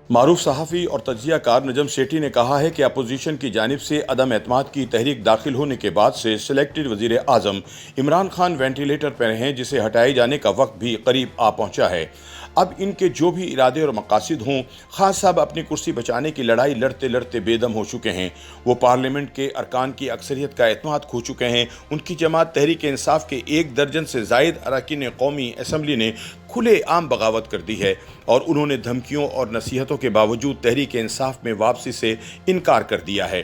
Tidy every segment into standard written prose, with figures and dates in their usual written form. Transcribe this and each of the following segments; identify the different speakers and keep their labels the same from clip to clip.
Speaker 1: معروف صحافی اور تجزیہ کار نجم سیٹھی نے کہا ہے کہ اپوزیشن کی جانب سے عدم اعتماد کی تحریک داخل ہونے کے بعد سے سلیکٹڈ وزیر اعظم عمران خان وینٹیلیٹر پر ہیں، جسے ہٹائے جانے کا وقت بھی قریب آ پہنچا ہے۔ اب ان کے جو بھی ارادے اور مقاصد ہوں، خان صاحب اپنی کرسی بچانے کی لڑائی لڑتے لڑتے بے دم ہو چکے ہیں۔ وہ پارلیمنٹ کے ارکان کی اکثریت کا اعتماد کھو چکے ہیں۔ ان کی جماعت تحریک انصاف کے 1 درجن سے زائد اراکین قومی اسمبلی نے کھلے عام بغاوت کر دی ہے اور انہوں نے دھمکیوں اور نصیحتوں کے باوجود تحریک انصاف میں واپسی سے انکار کر دیا ہے۔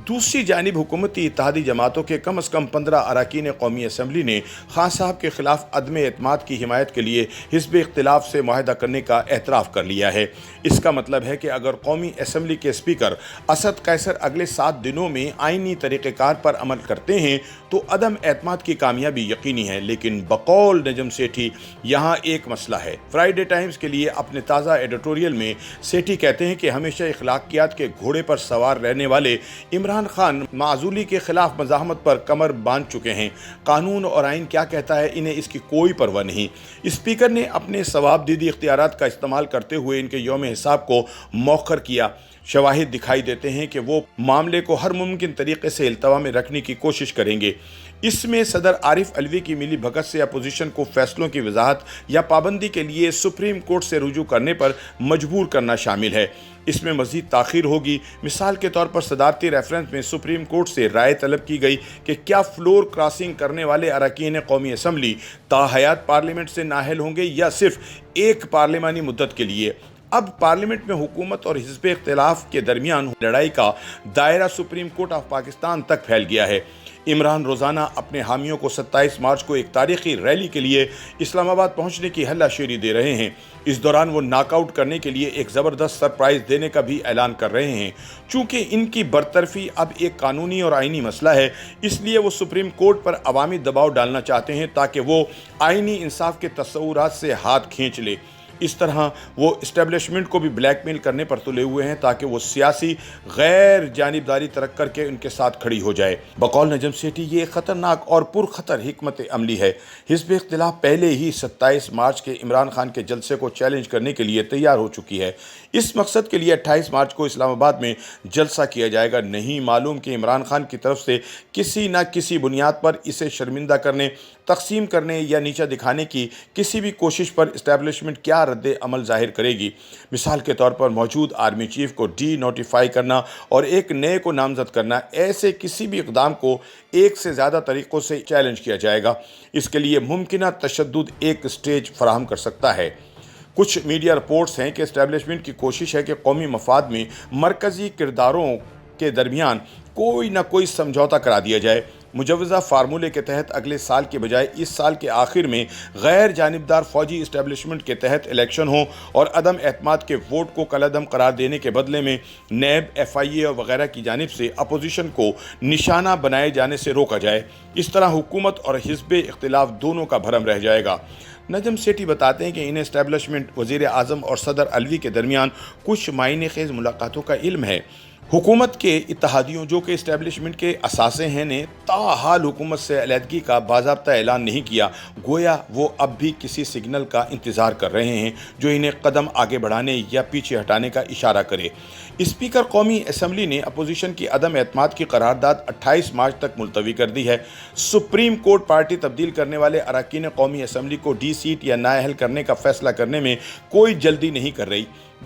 Speaker 1: دوسری جانب حکومتی اتحادی جماعتوں کے کم از کم 15 اراکین قومی اسمبلی نے خان صاحب کے خلاف عدم اعتماد کی حمایت کے لیے حزب اختلاف سے معاہدہ کرنے کا اعتراف کر لیا ہے۔ اس کا مطلب ہے کہ اگر قومی اسمبلی کے اسپیکر اسد قیصر اگلے 7 دنوں میں آئینی طریقہ کار پر عمل کرتے ہیں تو عدم اعتماد کی کامیابی یقینی ہے، لیکن بقول نجم سیٹھی یہاں ایک مسئلہ ہے۔ فرائیڈے ٹائمز کے لیے اپنے تازہ ایڈیٹوریل میں سیٹھی کہتے ہیں کہ ہمیشہ اخلاقیات کے گھوڑے پر سوار رہنے والے عمران خان معزولی کے خلاف مزاحمت پر کمر باندھ چکے ہیں۔ قانون اور آئین کیا کہتا ہے، انہیں اس کی کوئی پرواہ نہیں۔ اسپیکر نے اپنے ثواب دیدی اختیارات کا استعمال کرتے ہوئے ان کے یوم حساب کو مؤخر کیا۔ شواہد دکھائی دیتے ہیں کہ وہ معاملے کو ہر ممکن طریقے سے التوا میں رکھنے کی کوشش کریں گے۔ اس میں صدر عارف علوی کی ملی بھگت سے اپوزیشن کو فیصلوں کی وضاحت یا پابندی کے لیے سپریم کورٹ سے رجوع کرنے پر مجبور کرنا شامل ہے۔ اس میں مزید تاخیر ہوگی۔ مثال کے طور پر صدارتی ریفرنس میں سپریم کورٹ سے رائے طلب کی گئی کہ کیا فلور کراسنگ کرنے والے اراکین قومی اسمبلی تاحیات پارلیمنٹ سے نااہل ہوں گے یا صرف ایک پارلیمانی مدت کے لیے۔ اب پارلیمنٹ میں حکومت اور حزب اختلاف کے درمیان لڑائی کا دائرہ سپریم کورٹ آف پاکستان تک پھیل گیا ہے۔ عمران روزانہ اپنے حامیوں کو 27 مارچ کو ایک تاریخی ریلی کے لیے اسلام آباد پہنچنے کی ہلہ شیری دے رہے ہیں۔ اس دوران وہ ناک آؤٹ کرنے کے لیے ایک زبردست سرپرائز دینے کا بھی اعلان کر رہے ہیں۔ چونکہ ان کی برطرفی اب ایک قانونی اور آئینی مسئلہ ہے، اس لیے وہ سپریم کورٹ پر عوامی دباؤ ڈالنا چاہتے ہیں تاکہ وہ آئینی انصاف کے تصورات سے ہاتھ کھینچ لے۔ اس طرح وہ اسٹیبلشمنٹ کو بھی بلیک میل کرنے پر تلے ہوئے ہیں تاکہ وہ سیاسی غیر جانبداری ترک کر کے ان کے ساتھ کھڑی ہو جائے۔ بقول نجم سیٹھی یہ خطرناک اور پرخطر حکمت عملی ہے۔ حزب اختلاف پہلے ہی 27 مارچ کے عمران خان کے جلسے کو چیلنج کرنے کے لیے تیار ہو چکی ہے۔ اس مقصد کے لیے 28 مارچ کو اسلام آباد میں جلسہ کیا جائے گا۔ نہیں معلوم کہ عمران خان کی طرف سے کسی نہ کسی بنیاد پر اسے شرمندہ کرنے، تقسیم کرنے یا نیچا دکھانے کی کسی بھی کوشش پر اسٹیبلشمنٹ کیا رد عمل ظاہر کرے گی۔ مثال کے طور پر موجود آرمی چیف کو ڈی نوٹیفائی کرنا اور ایک نئے کو نامزد کرنا، ایسے کسی بھی اقدام کو ایک سے زیادہ طریقوں سے چیلنج کیا جائے گا۔ اس کے لیے ممکنہ تشدد ایک سٹیج فراہم کر سکتا ہے۔ کچھ میڈیا رپورٹس ہیں کہ اسٹیبلشمنٹ کی کوشش ہے کہ قومی مفاد میں مرکزی کرداروں کے درمیان کوئی نہ کوئی سمجھوتا کرا دیا جائے۔ مجوزہ فارمولے کے تحت اگلے سال کے بجائے اس سال کے آخر میں غیر جانبدار فوجی اسٹیبلشمنٹ کے تحت الیکشن ہوں اور عدم اعتماد کے ووٹ کو کالعدم قرار دینے کے بدلے میں نیب، ایف آئی اے وغیرہ کی جانب سے اپوزیشن کو نشانہ بنائے جانے سے روکا جائے۔ اس طرح حکومت اور حزب اختلاف دونوں کا بھرم رہ جائے گا۔ نجم سیٹھی بتاتے ہیں کہ انہیں اسٹیبلشمنٹ، وزیر اعظم اور صدر علوی کے درمیان کچھ معنی خیز ملاقاتوں کا علم ہے۔ حکومت کے اتحادیوں جو کہ اسٹیبلشمنٹ کے اثاثے ہیں نے تاحال حکومت سے علیحدگی کا باضابطہ اعلان نہیں کیا، گویا وہ اب بھی کسی سگنل کا انتظار کر رہے ہیں جو انہیں قدم آگے بڑھانے یا پیچھے ہٹانے کا اشارہ کرے۔ اسپیکر قومی اسمبلی نے اپوزیشن کی عدم اعتماد کی قرارداد 28 مارچ تک ملتوی کر دی ہے۔ سپریم کورٹ پارٹی تبدیل کرنے والے اراکین قومی اسمبلی کو ڈی سیٹ یا نااہل کرنے کا فیصلہ کرنے میں کوئی جلدی نہیں کر رہی۔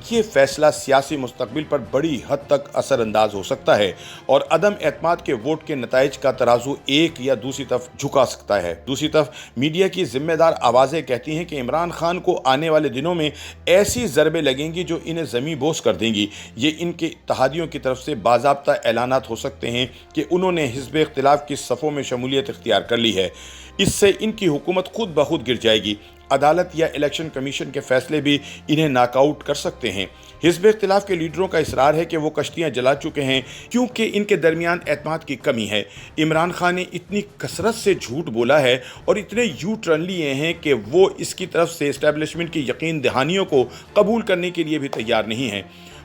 Speaker 1: یہ فیصلہ سیاسی مستقبل پر بڑی حد تک اثر انداز ہو سکتا ہے اور عدم اعتماد کے ووٹ کے نتائج کا ترازو ایک یا دوسری طرف جھکا سکتا ہے۔ دوسری طرف میڈیا کی ذمہ دار آوازیں کہتی ہیں کہ عمران خان کو آنے والے دنوں میں ایسی ضربیں لگیں گی جو انہیں زمیں بوس کر دیں گی۔ یہ ان کے اتحادیوں کی طرف سے باضابطہ اعلانات ہو سکتے ہیں کہ انہوں نے حزب اختلاف کی صفوں میں شمولیت اختیار کر لی ہے۔ اس سے ان کی حکومت خود بخود گر جائے گی۔ عدالت یا الیکشن کمیشن کے فیصلے بھی انہیں ناک آؤٹ کر سکتے ہیں۔ حزب اختلاف کے لیڈروں کا اصرار ہے کہ وہ کشتیاں جلا چکے ہیں کیونکہ ان کے درمیان اعتماد کی کمی ہے۔ عمران خان نے اتنی کثرت سے جھوٹ بولا ہے اور اتنے یو ٹرن لیے ہیں کہ وہ اس کی طرف سے اسٹیبلشمنٹ کی یقین دہانیوں کو قبول کرنے کے لیے بھی تیار نہیں ہیں۔